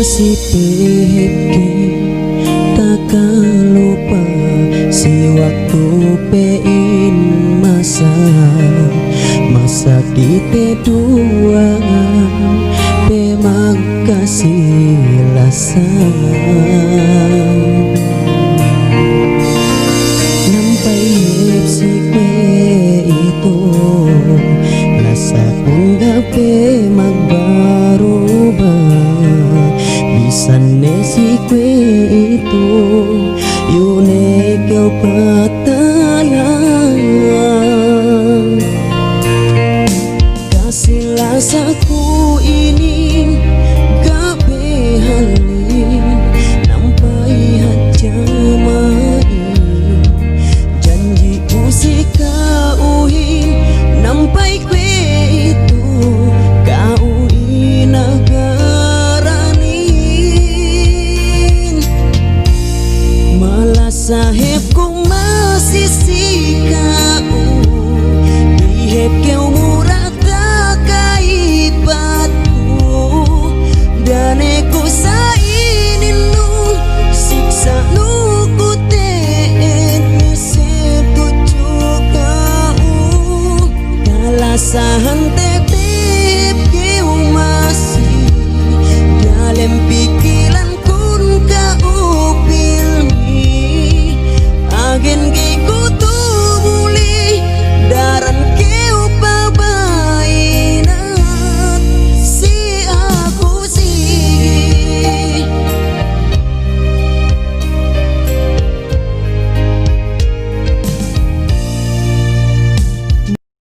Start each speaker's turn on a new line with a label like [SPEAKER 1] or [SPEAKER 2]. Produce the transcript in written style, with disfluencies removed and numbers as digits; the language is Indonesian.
[SPEAKER 1] si pehepke takkan lupa si waktu pein masa kita dua memang kasih lasan nampai hep si kwe itu lasa unggah pe magbarubah bisa si kwe itu yune kau patayan kasih lasaku ini gak behalin nampai haja main janji musik kauin nampai kwe itu kauin agaranin malah sahibku masih si kau dihep kau murah takait batku dan aku sainin lu siksa lu ku teet nyesep tujuh kau kalasahan